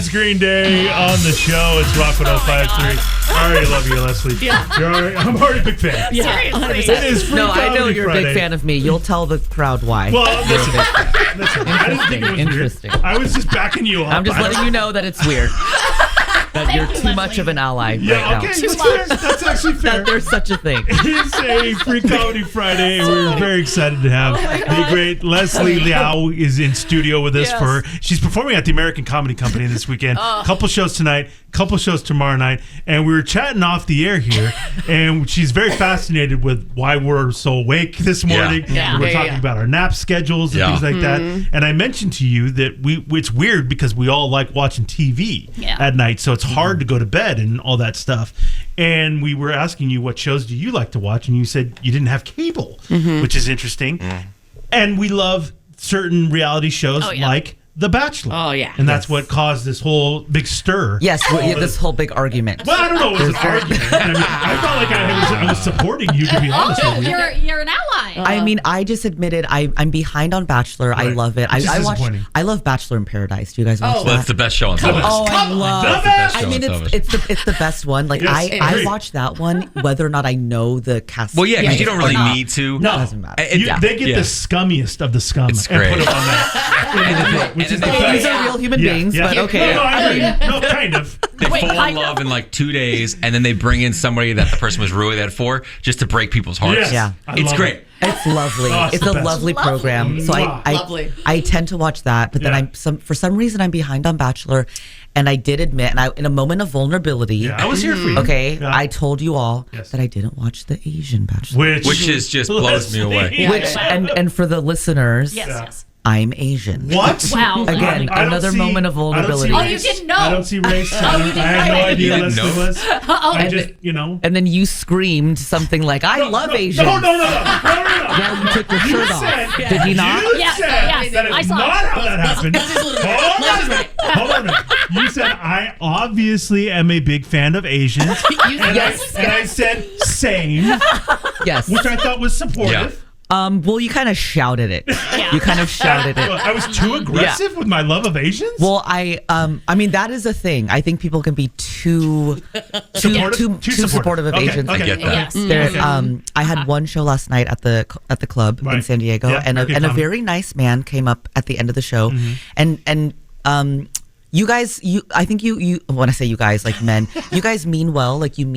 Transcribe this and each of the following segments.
That's Green Day on the show. It's Rock 105.3. I already love you, Leslie. Yeah. I'm already a big fan. Yeah. Seriously. It is Free No, I know Comedy you're a Friday. big fan of me. You'll tell the crowd why. Well, listen, I didn't think it was Interesting. weird. I was just backing you up. I'm just letting you know that it's weird. That you're too much of an ally right now. Okay, that's fair. That's actually fair. That there's such a thing. It's a Free Comedy Friday, and we're very excited to have the great Leslie Liao is in studio with us she's performing at the American Comedy Company this weekend. Couple shows tonight, couple shows tomorrow night, and we were chatting off the air here, and she's very fascinated with why we're so awake this morning. We're talking about our nap schedules and things like that. And I mentioned to you that it's weird because we all like watching TV at night, so it's hard to go to bed and all that stuff. And we were asking you what shows do you like to watch, and you said you didn't have cable, which is interesting. And we love certain reality shows like The Bachelor. Oh, yeah. And that's what caused this whole big stir. Yes, this whole big argument. Well, I don't know. It was an argument. I felt like I was supporting you, to be honest with you. You're an ally. I mean, I just admitted I'm behind on Bachelor. Right. I love it. I love Bachelor in Paradise. Do you guys watch that? Well, that's the best show on television. I love The it. best I mean, it's the best one. Like I watch that one whether or not I know the cast. Well, yeah, because you don't really need to. No, it doesn't matter. They get the scummiest of the scum It's and great. put it on that. Which is the These best. are real human beings, but okay. No, I mean, no, kind of. They fall in love in like 2 days, and then they bring in somebody that the person was really there for just to break people's hearts. Yes. Yeah. It's great. It's lovely. It's It's the a best. lovely program. So Lovely. I tend to watch that, but then for some reason I'm behind on Bachelor, and I did admit, and in a moment of vulnerability, I was here for you. okay, Yeah. I told you all that I didn't watch the Asian Bachelor, Which is just blows me away. which and for the listeners, Yes. I'm Asian. What? Wow. Again, I don't another see- moment of vulnerability. Oh, you didn't know. I don't see race. you I didn't had know. no idea You didn't Leslie know? was. I just, And then you screamed something like, "I love Asians." No. Well, you took your shirt off. Did you not? You Yes, said yes, that is I saw not it. how that happened. Hold on a minute. You said, I obviously am a big fan of Asians. And I said, same, Yes. which I thought was supportive. Well, you kind of shouted it. You kind of shouted it. I was too aggressive with my love of Asians? Well, I mean, that is a thing. I think people can be too supportive of Okay, Asians. okay. I get that. Yes. I had one show last night at the club in Right. San Diego, Yeah, and okay, a Tom. very nice man came up at the end of the show, and you guys, I think you when I say you guys, like men, you guys mean well, like you're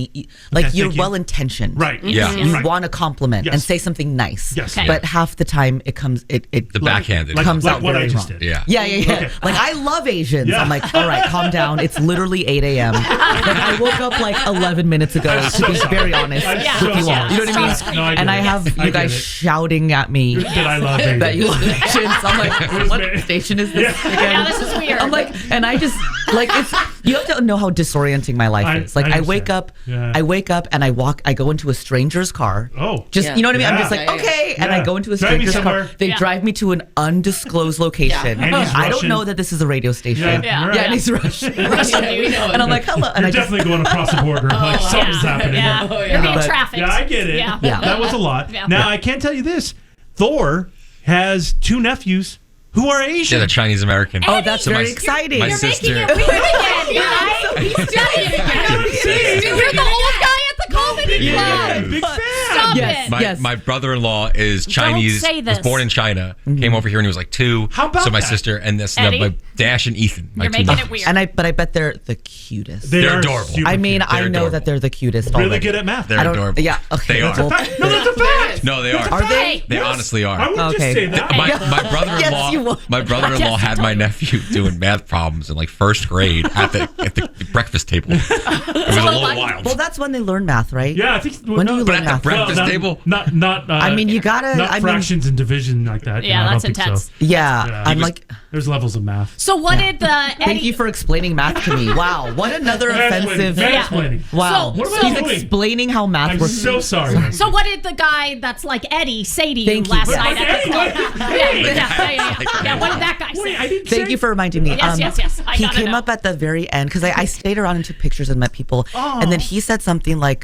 thank you. well intentioned, Right. Yeah. You Right. want to compliment Yes. and say something nice, Yes. Okay. but half the time it The backhanded. comes like out what very I just wrong. did. Yeah. Yeah. Okay. Like, I love Asians. Yeah. I'm like, all right, calm down. It's literally 8 a.m. Like, I woke up like 11 minutes ago, to be very honest I'm with so you all. sorry. You know what I mean? Stop No, I get And it. I have I you get guys it. shouting at me That I love Asians. that you love Asians. I'm like, what me. station is this again? Yeah, this is weird. I'm like, and I just, like, it's, you have to know how disorienting my life is. Like, I I wake understand. up, Yeah. I wake up and I go into a stranger's car. Oh. Just, you know what I mean? I'm Yeah. just like, Yeah, yeah, okay. And Yeah. I go into a Drive me stranger's car. somewhere. They drive me to an undisclosed location. And he's I don't Russian. know that this is a radio station. Yeah, you're Yeah, right. and he's Russian. We know it. And I'm like, hello. And You're I just, definitely going across the border. Like, something's happening. Yeah. Oh, yeah. You're being But- trafficked. Yeah, I get it. Yeah. That was a lot. Yeah. Now, I can tell you this. Thor has 2 nephews who are Asian. Yeah, the Chinese American. oh, that's So very my- exciting. my You're sister. making it weird again, right? He's doing it again. You're the old guy at the comedy club. Big fan. Stop Yes. it. My brother-in-law is Chinese. say this. Was born in China. Came over here when he was like 2. How about So my that? sister and Eddie? my Dash and Ethan. My You're 2 making it nephews. weird. And I bet they're the cutest. They They're are adorable. super I mean, cute. I They're know adorable. that they're the cutest. Really already. good at math. They're I don't. adorable. Yeah. Okay. They are. Well, No, that's a fact. No, they are. Are they? They Yes. honestly are. I wouldn't Okay. just say that. My brother-in-law, Yes, you would. my brother-in-law Yes, had you my told me. nephew doing math problems in like 1st grade at the breakfast table. It was a little wild. Well, that's when they learn math, right? Yeah, I think. When do you But learn at the math? breakfast table? Not. I mean, you gotta. Not I mean, fractions and division like that. Yeah, I don't that's think intense. So. yeah. Yeah. I'm He was- like, There's levels of math. So what did the Eddie? thank you for explaining math to me. Wow, what another offensive. Mansplaining. Wow, So- What am I he's doing? explaining how math I'm works. so sorry. So what did the guy that's like Eddie say to you Thank you. last But night at the Eddie, club? Eddie. Yeah. What did that guy Wait, say? I didn't Thank say- you for reminding me. Yes, yes. I He gotta came know. up at the very end because I stayed around and took pictures and met people. And then he said something like,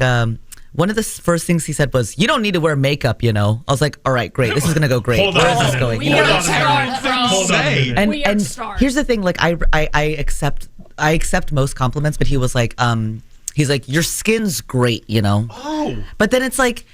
one of the first things he said was, "You don't need to wear makeup, you know." I was like, "All right, great. This is gonna go great. Hold Where on is a this minute. going?" We You know are what I mean? stars, bro. Hold on a minute. And We are and stars. here's the thing, like I accept I accept most compliments, but he was like, he's like, your skin's great, you know. Oh. But then it's like,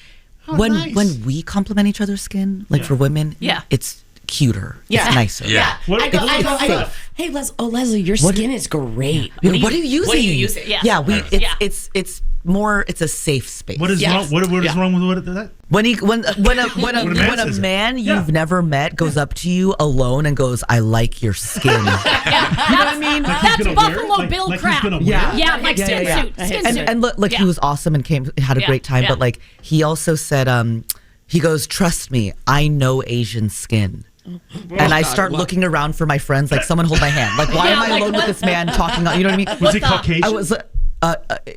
when nice. we compliment each other's skin, like for women, it's cuter. Yeah. It's nicer. Yeah. What, I go. Hey, Leslie, your skin is great. What are you using? What are you using? Yeah. It's more. It's a safe space. what is wrong? What is wrong with that? When a man you've never met goes up to you alone and goes, "I like your skin." You know what I mean? That's gonna Buffalo wear it? Bill Like he's crap. gonna wear Yeah, it? like skin suit. Skin suit. And look, he was awesome and had a great time. Yeah. But like he also said, he goes, "Trust me, I know Asian skin." And I start looking around for my friends, like someone hold my hand. Like, why am I alone with this man talking? You know what I mean? Was he Caucasian? I was.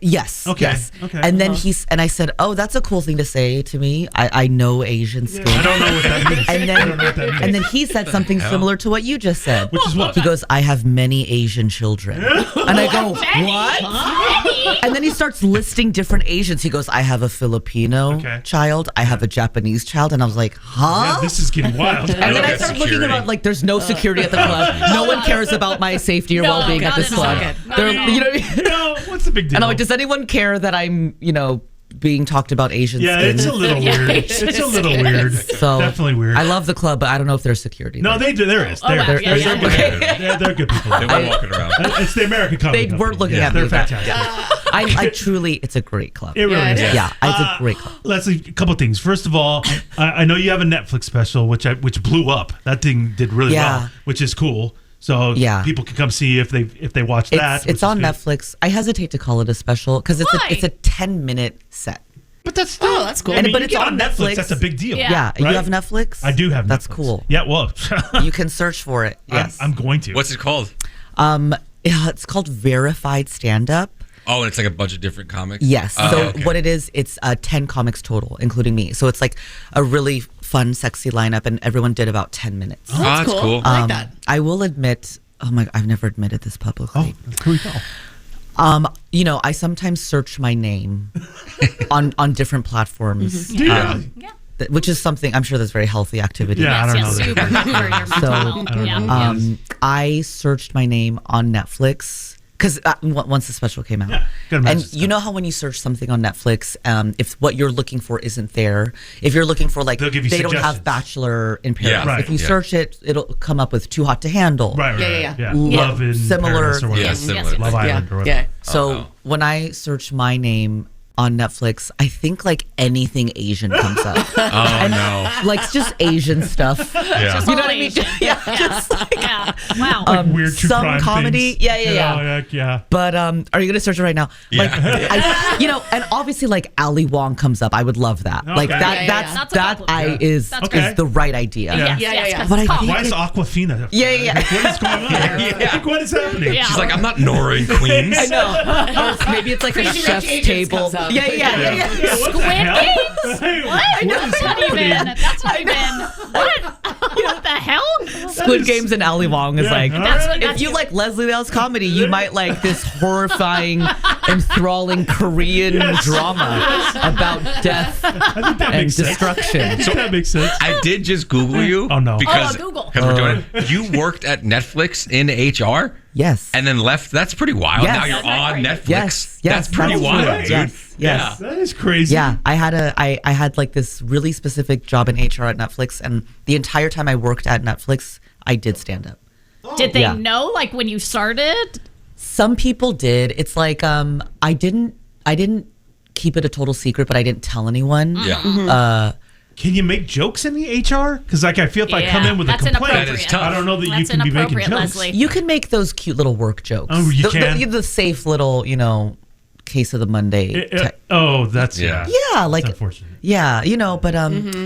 Yes. Okay, Yes. okay. And then I said, "Oh, that's a cool thing to say to me. I know Asian skin." I don't know what that means. And I don't know what that means. then he said something similar to what you just said. Which is what? He goes, "I have many Asian children." And I go, "What?" And then he starts listing different Asians. He goes, "I have a Filipino child. I have a Japanese child." And I was like, "Huh?" Yeah, this is getting wild. And then I at started looking security. around like there's no security at the club. No one cares about my safety or well-being at not this at all. club. Not They're, at all. you know what I mean? No, what's the big deal? And I'm like, does anyone care that I'm, being talked about Asian yeah, skin? it's a little weird. It's a little weird. So Definitely weird. I love the club, but I don't know if there's security. No, there. they do. There is. There, wow. there- Yeah, they're yeah. good. They're good people. They were walking around. It's the American Comedy They Company. weren't looking Yeah, at me. they're but- fantastic. I truly, it's a great club. It really is. Yeah, it's a great club. Leslie, a couple things. First of all, I know you have a Netflix special, which blew up. That thing did really well, which is cool. So people can come see if they watch that. It's on Netflix. I hesitate to call it a special because it's a 10-minute set. But that's still, that's cool. I mean, But you it's get on Netflix. Netflix. That's a big deal. Yeah, you Right? have Netflix? I do have Netflix. That's cool. Yeah, well, You can search for it. Yes. I'm going to. What's it called? It's called Verified Stand Up. Oh, and it's like a bunch of different comics? Yes. Oh, So okay. what it is, it's 10 comics total, including me. So it's like a really fun, sexy lineup, and everyone did about 10 minutes. Oh, that's cool. I like that. I will admit, I've never admitted this publicly. Here we go. I sometimes search my name on different platforms. Which is something I'm sure that's very healthy activity. Yeah, I don't know. Super good for your mental health. I searched my name on Netflix because once the special came out, and you know how when you search something on Netflix, if what you're looking for isn't there, if you're looking for like They'll give you they don't suggestions. have Bachelor in Paris, Yeah, right, if you search it, it'll come up with Too Hot to Handle. Right. Yeah. Love in Similar- Paris or whatever. Yeah, similar. Love Island or whatever. Yeah. So wow. when I search my name on Netflix, I think like anything Asian comes up. Oh, no. Like just Asian stuff. Yeah. You know what I mean? Yeah. Just like, Wow. Like weird true some crime comedy. things. Yeah. Yeah. But are you gonna search it right now? Yeah. Like and obviously like Ali Wong comes up. I would love that. Like Okay. that. Yeah. That's a That compliment. is That's Okay. the right idea. Yeah. Yeah. But I Call. think Why is Aquafina? Yeah. Like, what is going on? Like, what is happening? Yeah. She's like, I'm not Nora in Queens. I know. Maybe it's like a Crazy Rich chef's Asians table. comes up. Yeah. Yeah, what the Squid hell? Games? Hey, What? That's not even. What the hell? Squid Games and Ali Wong is like. all That's right. what- If you like Leslie Liao's comedy, you might like this horrifying, enthralling Korean drama about death I think that and makes sense. destruction. I think that makes sense. I did just Google you. Oh, no. Because Google. we're doing it. You worked at Netflix in HR Yes. and then left. That's pretty wild. Yes. Now you're Isn't that on crazy? Netflix. Yes. That's pretty wild, right. dude. Yes. Yeah. That is crazy. Yeah, I had like this really specific job in HR at Netflix, and the entire time I worked at Netflix, I did stand up. Did they Yeah. know, like, when you started? Some people did. It's like I didn't keep it a total secret, but I didn't tell anyone. Yeah. Can you make jokes in the HR? Because like I feel if I come in with a that's complaint, That is tough. I don't know that you That's can be making inappropriate, jokes. Leslie. You can make those cute little work jokes. Oh, you the, can? the safe little, case of the Monday. Oh, that's Yeah. Yeah, like That's unfortunate. yeah, but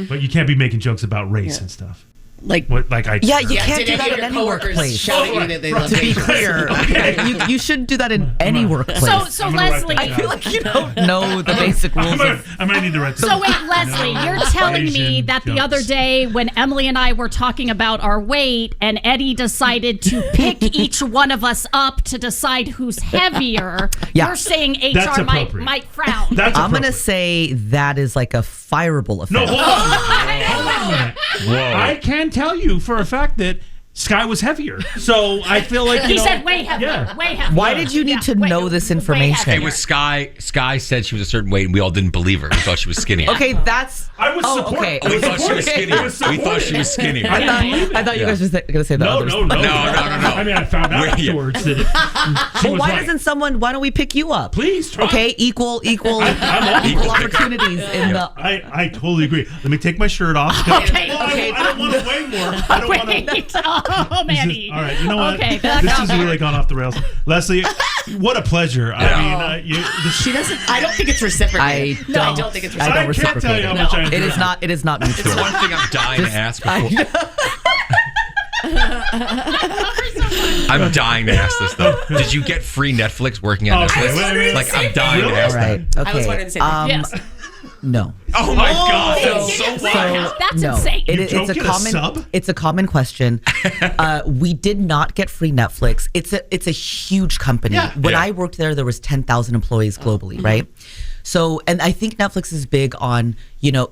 But you can't be making jokes about race and stuff. Like, What like I yeah, you yeah, can't did do you that hear in your any coworkers workplace. shouting you that they love To be Asians? clear, you shouldn't do that in any workplace. So I'm gonna write Leslie. that I down. feel like you don't know the basic rules of I might need to write this. So wait, Leslie, you're telling me Asian that the jokes. other day when Emily and I were talking about our weight and Eddie decided to pick each one of us up to decide who's heavier, Yeah. you're saying That's HR appropriate. might frown. That's I'm gonna appropriate. say that is like a fireable offense. No, hold on. Hold on a minute. Whoa. I can tell you for a fact that Sky was heavier. So I feel like he said way heavier. Way heavier. Why did you need to know this information? It was Sky. Sky said she was a certain weight, and we all didn't believe her. We thought she was skinny. Okay, that's. I was supporting. Okay. We thought she was skinny. We thought she was skinny. I thought you guys were going to say that. No. No. I mean, I found out afterwards that she Well, was why right. doesn't someone? Why don't we pick you up? Please try. Okay, equal opportunities in the. I totally agree. Let me take my shirt off. Okay. I don't want to weigh more. I don't want to. Wait. Oh, Manny. All right, you know what? Okay, this has really gone off the rails. Leslie, what a pleasure. I mean, She doesn't. I don't think it's reciprocated. I don't think it's I reciprocated. don't can't tell you how reciprocate. much I enjoy It is not. It is not mutual. It's one thing I'm dying to ask before. I'm dying to ask this though. Did you get free Netflix working at Netflix? wait. Like I'm dying to ask Right. that. Okay. I was wondering the same thing. Yes. No. Oh my God, that's so So wild. That's no, insane. it's don't a get a common. sub? It's a common question. We did not get free Netflix. It's a huge company. Yeah. When Yeah. I worked there was 10,000 employees globally, right? So, and I think Netflix is big on,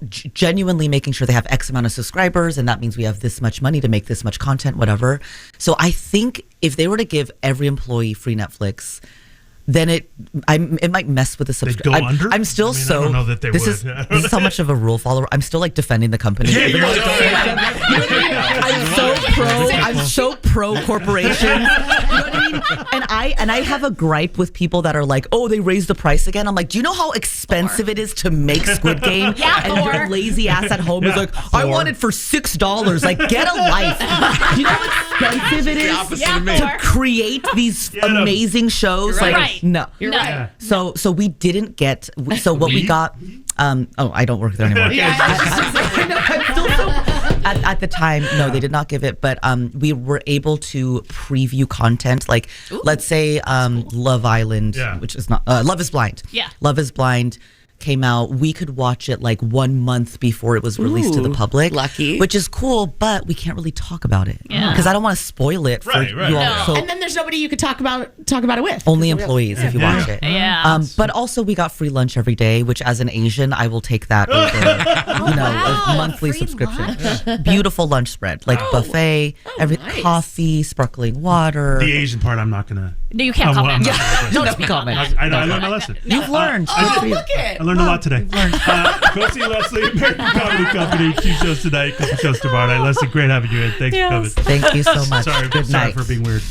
genuinely making sure they have X amount of subscribers, and that means we have this much money to make this much content, whatever. So I think if they were to give every employee free Netflix, then it might mess with the subscription. go under? I'm still I mean, I so. don't know that they this would. Is this is how much of a rule follower. I'm still like defending the company. Yeah, you're I'm so pro corporations. You know what I mean? And I have a gripe with people that are like, oh, they raised the price again. I'm like, do you know how expensive it is to make Squid Game? Yeah, and your Thor. lazy ass at home is like, I want it for $6. Like, get a life. Do you know how expensive it is opposite Yeah, of me. Thor. to create these amazing shows? You're Like, right. no. You're No. right. So we didn't get. So what we got. I don't work there anymore. At the time, no, they did not give it, but we were able to preview content. Like, let's say Love Island, which is not Love is Blind. Yeah. Love is Blind came out. We could watch it like 1 month before it was released to the public. Lucky. Which is cool, but we can't really talk about it Yeah. because I don't want to spoil it for Right. you all. No. So And then there's nobody you could talk about it with. only employees if you watch it. Yeah. But also we got free lunch every day, which as an Asian, I will take that over, a monthly free subscription. Beautiful lunch spread, like buffet, nice. coffee, sparkling water. The Asian part, I'm not gonna. No, you can't I'm comment. not- No comment. I know. I learned my lesson. You've learned. Oh, look it. I learned a lot today. Go see Leslie, American Comedy Company. 2 shows tonight, couple shows tomorrow night. Leslie, great having you in. Thanks for coming. Thank you so much. Sorry Good night. for being weird.